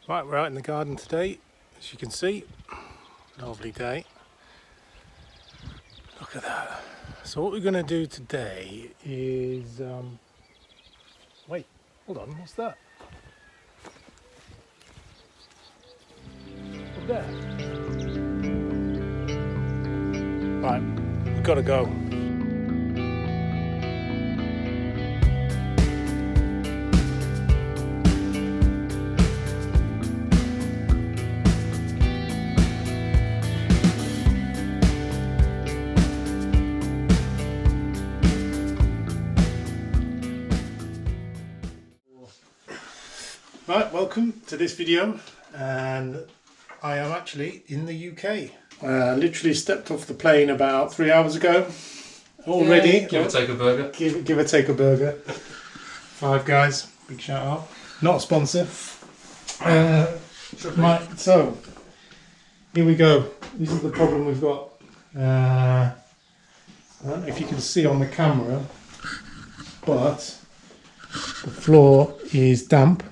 Right, we're out in the garden today, as you can see. Lovely day. Look at that. So what we're going to do today is... wait, hold on, what's that? Up there? Right, we've got to go. Right, welcome to this video, and I am actually in the UK. Literally stepped off the plane about 3 hours ago already. Yeah, give or take a burger. Give or take a burger. Five Guys, big shout out. Not a sponsor. Right, so here we go. This is the problem we've got. I don't know if you can see on the camera, but the floor is damp.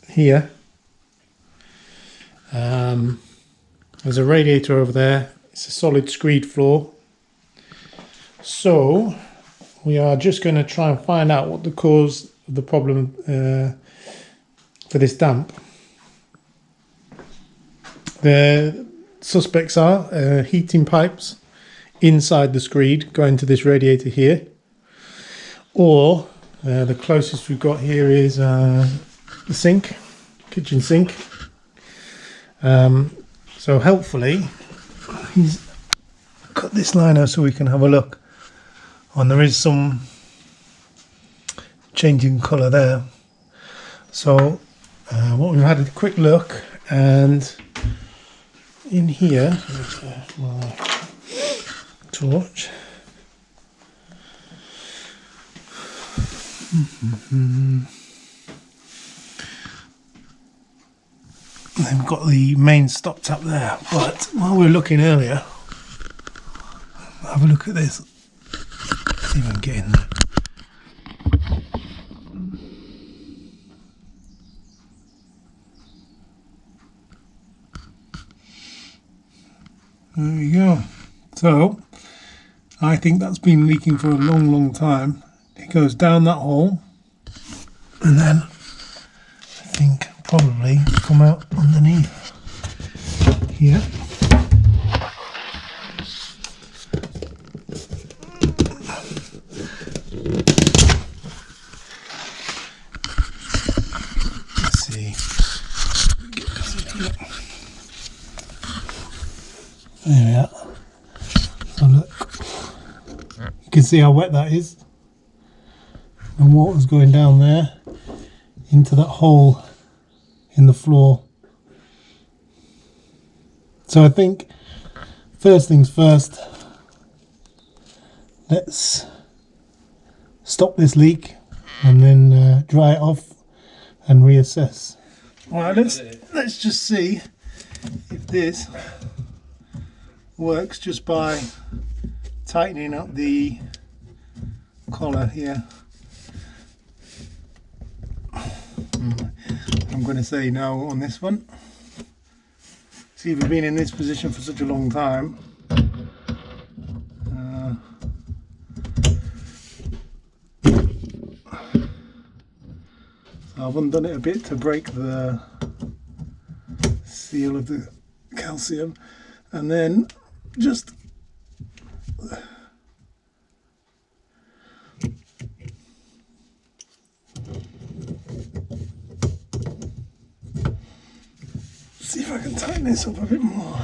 Here there's a radiator over there. It's a solid screed floor, so we are just going to try and find out what the cause of the problem for this damp. The suspects are heating pipes inside the screed going to this radiator here, or the closest we've got here is the sink, kitchen sink. So hopefully he's cut this line out so we can have a look. And there is some changing colour there. So what we've had a quick look, and in here, my torch. They've got the main stop tap there, but while we were looking earlier, have a look at this. See if I can get in there. There we go. So I think that's been leaking for a long time. It goes down that hole, and then I think probably come out underneath here. Let's see. There we are. So look, you can see how wet that is. And water's going down there into that hole in the floor. So I think first things first, let's stop this leak and then dry it off and reassess. Alright, let's just see if this works just by tightening up the collar here. I'm going to say no on this one. See, we've been in this position for such a long time. So I've undone it a bit to break the seal of the calcium, and then just see if I can tighten this up a bit more.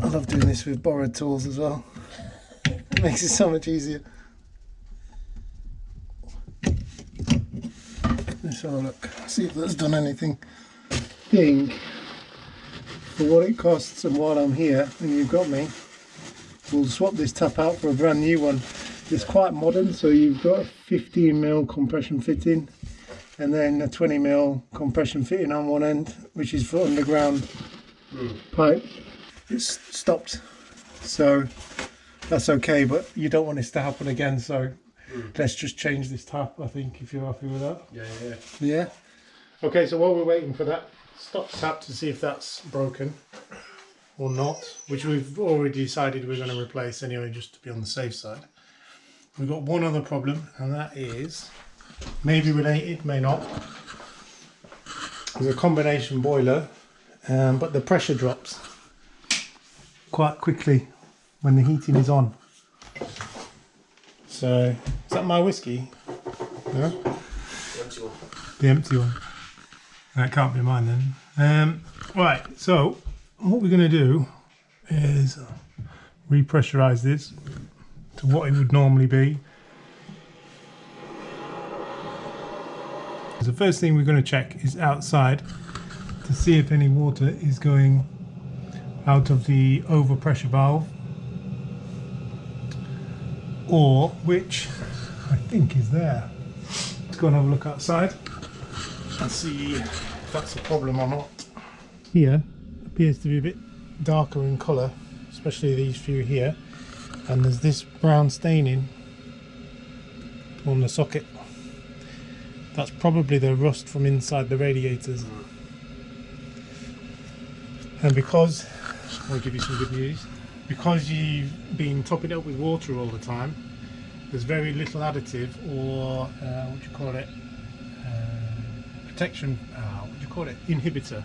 I love doing this with borrowed tools as well. It makes it so much easier. Let's have a look, see if that's done anything. I think for what it costs and while I'm here and you've got me, we'll swap this tap out for a brand new one. It's quite modern, so you've got a 15mm compression fitting and then a 20mm compression fitting on one end, which is for underground pipe. It's stopped, so that's okay, but you don't want this to happen again, so let's just change this tap, I think, if you're happy with that. Yeah. Okay, so while we're waiting for that stop tap to see if that's broken or not, which we've already decided we're going to replace anyway, just to be on the safe side, we've got one other problem, and that is maybe related, may not. There's a combination boiler, but the pressure drops quite quickly when the heating is on. So, is that my whiskey? No? The empty one. The empty one. That can't be mine then. Right, so what we're going to do is repressurize this to what it would normally be. So the first thing we're going to check is outside to see if any water is going out of the overpressure valve, or which I think is there. Let's go and have a look outside and see if that's a problem or not. Here appears to be a bit darker in colour, especially these few here, and there's this brown staining on the socket. That's probably the rust from inside the radiators. And because, I'll give you some good news, because you've been topping it up with water all the time, there's very little additive or what do you call it, protection, what do you call it, inhibitor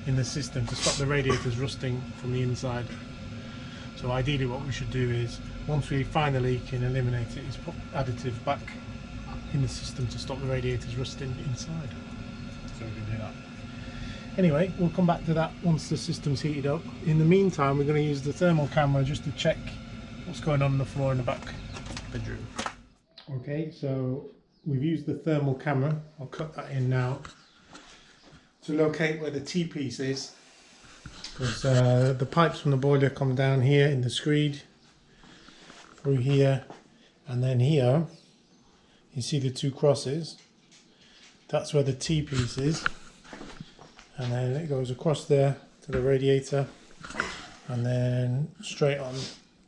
in the system to stop the radiators rusting from the inside. So ideally what we should do is, once we find the leak and eliminate it, is put additive back in the system to stop the radiators rusting inside. So we can do that. Anyway, we'll come back to that once the system's heated up. In the meantime, we're going to use the thermal camera just to check what's going on the floor in the back bedroom. Okay, so we've used the thermal camera. I'll cut that in now to locate where the T-piece is, because the pipes from the boiler come down here in the screed, through here, and then here you see the two crosses. That's where the T-piece is, and then it goes across there to the radiator, and then straight on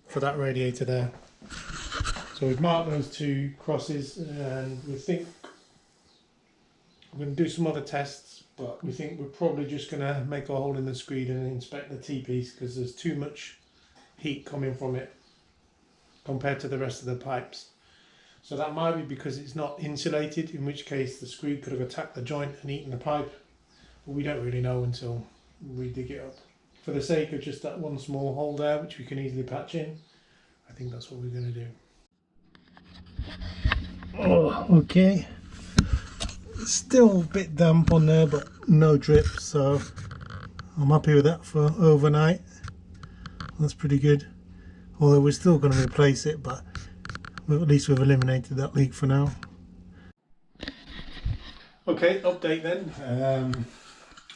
for that radiator there. So we've marked those two crosses, and we think we're going to do some other tests, but we think we're probably just going to make a hole in the screed and inspect the T-piece, because there's too much heat coming from it compared to the rest of the pipes. So that might be because it's not insulated, in which case the screed could have attacked the joint and eaten the pipe, but we don't really know until we dig it up. For the sake of just that one small hole there, which we can easily patch in, I think that's what we're going to do. Oh, okay. Still a bit damp on there, but no drip, so I'm happy with that for overnight. That's pretty good. Although we're still going to replace it, but at least we've eliminated that leak for now. Okay, update then.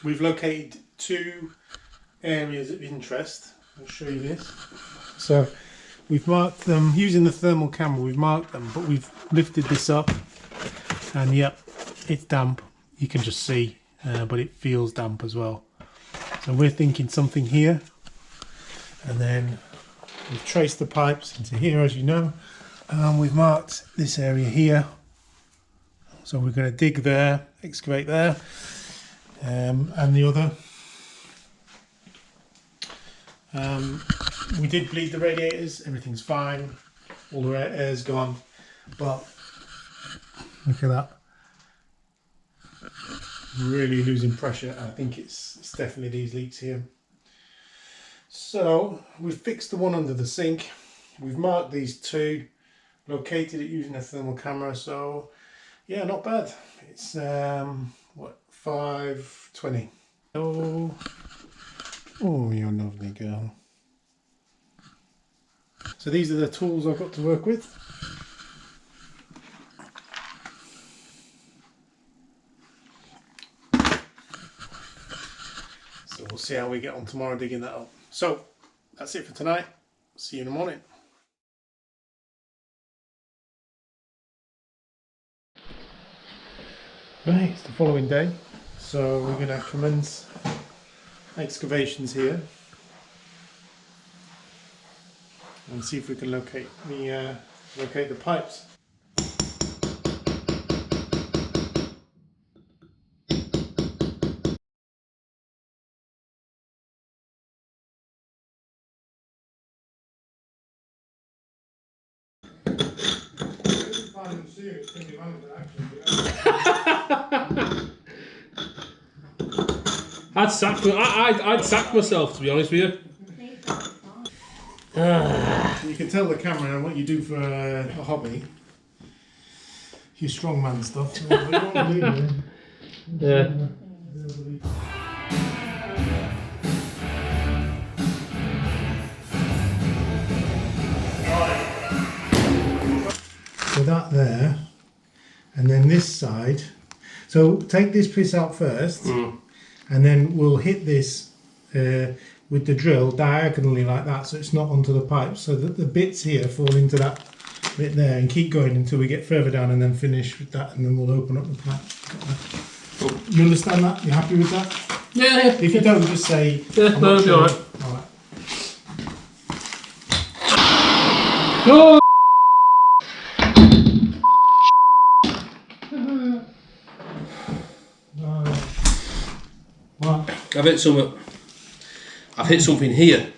We've located two areas of interest. I'll show you this. So we've marked them using the thermal camera. We've marked them, but we've lifted this up, and yep, it's damp. You can just see, but it feels damp as well. So we're thinking something here, and then we've traced the pipes into here, as you know, and we've marked this area here. So we're going to dig there, excavate there, and the other. We did bleed the radiators, everything's fine, all the air's gone, but look at that. Really losing pressure. I think it's definitely these leaks here. So we've fixed the one under the sink. We've marked these two, located it using a thermal camera. So yeah, not bad. It's what, 5:20. Oh, you're a lovely girl. So these are the tools I've got to work with. So we'll see how we get on tomorrow digging that up. So that's it for tonight. See you in the morning. Right, it's the following day. So we're going to commence excavations here. and see if we can locate the pipes. I'd sack myself, to be honest with you. You can tell the camera what you do for a hobby. Your strongman stuff. Yeah. So that there, and then this side. So take this piece out first, and then we'll hit this with the drill diagonally like that, so it's not onto the pipe, so that the bits here fall into that bit there, and keep going until we get further down, and then finish with that, and then we'll open up the pipe. You understand that? You happy with that? Yeah. If you don't, just say. Yeah, no, it'll be alright. Alright. Oh! What? I've hit something here.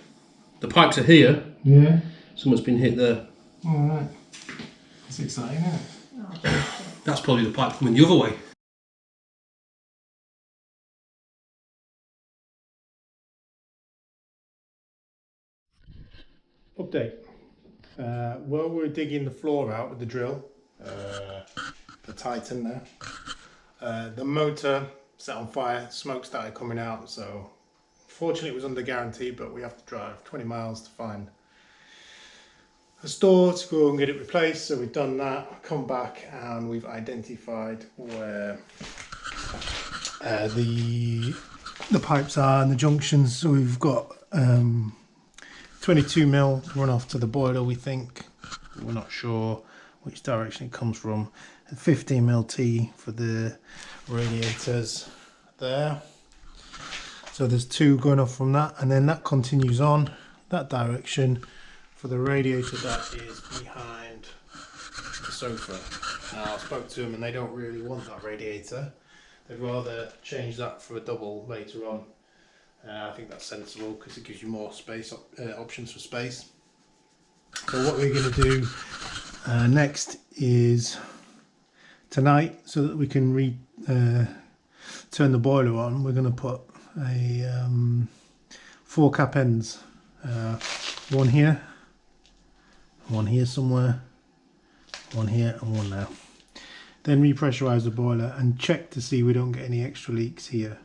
The pipes are here. Yeah. Someone's been hit there. Alright. That's exciting, isn't it? That's probably the pipe coming the other way. Update. While we're digging the floor out with the drill, the Titan there, the motor set on fire, smoke started coming out, so fortunately it was under guarantee, but we have to drive 20 miles to find a store to go and get it replaced. So we've done that, come back, and we've identified where the pipes are and the junctions. So we've got 22mm run off to the boiler, we think. We're not sure which direction it comes from. 15mm T for the radiators there. So there's two going off from that, and then that continues on that direction for the radiator that is behind the sofa. Now I spoke to them and they don't really want that radiator. They'd rather change that for a double later on. I think that's sensible because it gives you more space, options for space. So what we're going to do next is tonight, so that we can turn the boiler on, we're going to put a 4 cap ends, one here somewhere, one here and one there. Then repressurize the boiler and check to see we don't get any extra leaks here.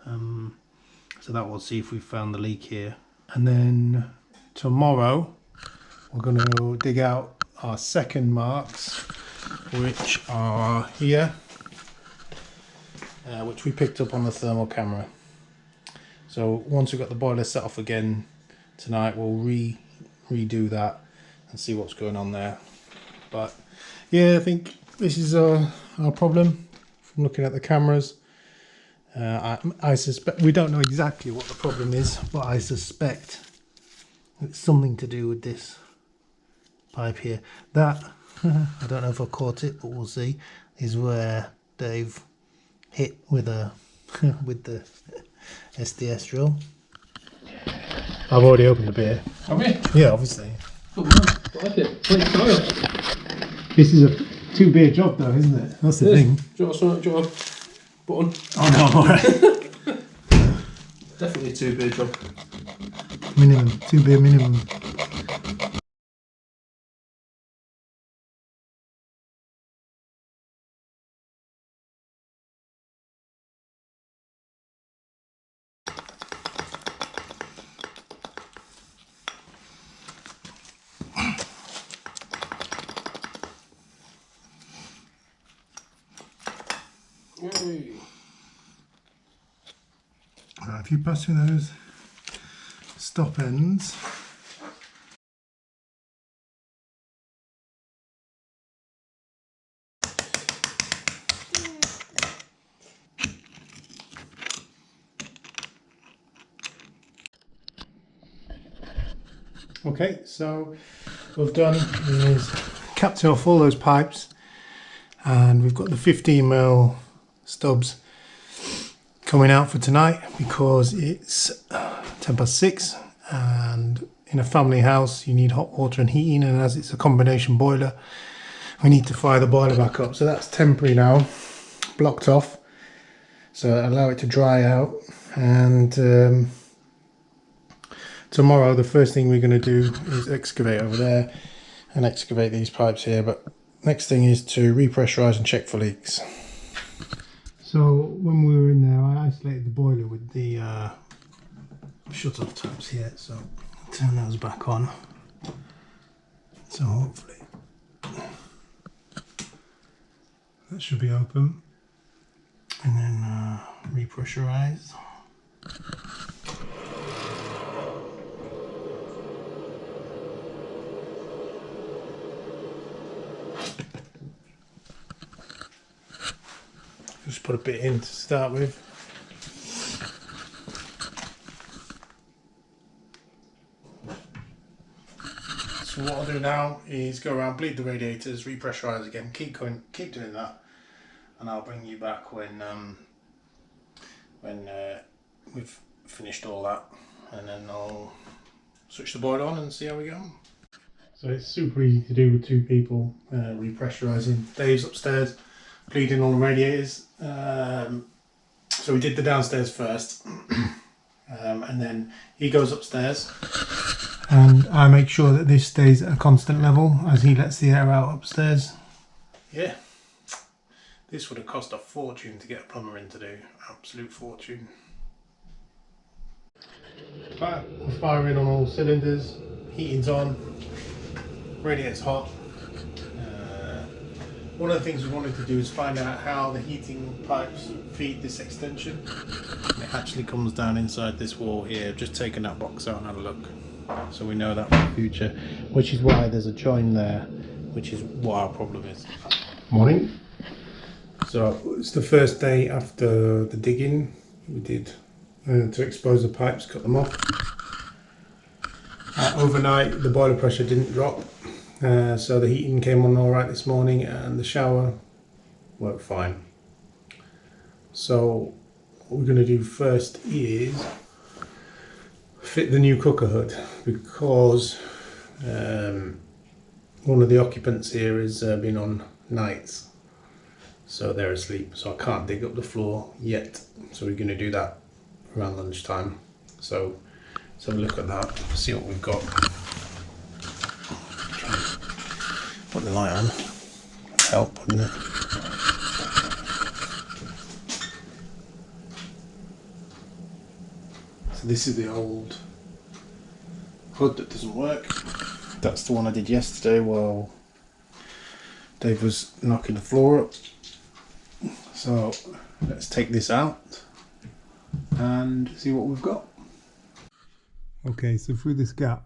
So that will see if we found the leak here. And then tomorrow we're going to dig out our second marks, which are here, which we picked up on the thermal camera. So once we've got the boiler set off again tonight, we'll redo that and see what's going on there. But yeah, I think this is our problem from looking at the cameras. I suspect, we don't know exactly what the problem is, but I suspect it's something to do with this pipe here. That, I don't know if I caught it, but we'll see, is where Dave hit with a with the SDS drill. I've already opened the beer. Have we? Yeah, obviously. Oh, man, I like it. Wait, sorry. This is a 2 beer job though, isn't it? That's the thing. Do you want a button? Oh no, alright. Definitely a 2 beer job. Minimum, 2 beer minimum. If you pass through those stop ends, Okay, so what we've done is capped off all those pipes, and we've got the 15mm stubs coming out for tonight because it's 6:10, and in a family house you need hot water and heating, and as it's a combination boiler we need to fire the boiler back up. So that's temporary now, blocked off, so allow it to dry out. And tomorrow the first thing we're going to do is excavate over there and excavate these pipes here, but next thing is to repressurize and check for leaks. So when we were in there I isolated the boiler with the shut off taps here, so I'll turn those back on, so hopefully that should be open, and then repressurize. Just put a bit in to start with. So what I'll do now is go around, bleed the radiators, repressurize again, keep doing that, and I'll bring you back when we've finished all that, and then I'll switch the boiler on and see how we go. So it's super easy to do with two people, repressurizing. Dave's upstairs bleeding all the radiators. So we did the downstairs first, and then he goes upstairs, and I make sure that this stays at a constant level as he lets the air out upstairs. Yeah, this would have cost a fortune to get a plumber in to do, absolute fortune. But we're firing on all cylinders, heating's on, radiator's hot. One of the things we wanted to do is find out how the heating pipes feed this extension. It actually comes down inside this wall here. I've just taken that box out and had a look, so we know that for the future, which is why there's a join there, which is what our problem is. Morning. So it's the first day after the digging we did to expose the pipes, cut them off. Overnight the boiler pressure didn't drop. So the heating came on alright this morning, and the shower worked fine. So what we're going to do first is fit the new cooker hood, because one of the occupants here has been on nights, so they're asleep, so I can't dig up the floor yet, so we're going to do that around lunchtime. So let's have a look at that, see what we've got. Put the light on, help, wouldn't it? So this is the old hood that doesn't work. That's the one I did yesterday while Dave was knocking the floor up. So let's take this out and see what we've got. Okay, so through this gap,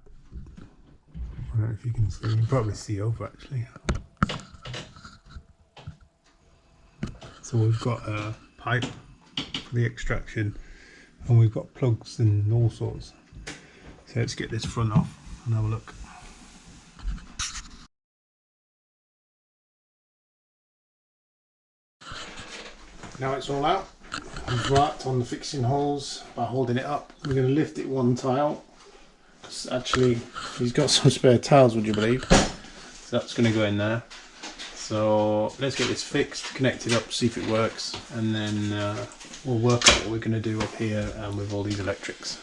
I don't know if you can see, you can probably see over actually. So we've got a pipe for the extraction, and we've got plugs and all sorts. So let's get this front off and have a look. Now it's all out. We've marked on the fixing holes by holding it up. We're going to lift it one tile. Actually, he's got some spare tiles, would you believe? So that's going to go in there. So let's get this fixed, connected up, see if it works, and then we'll work out what we're going to do up here with all these electrics.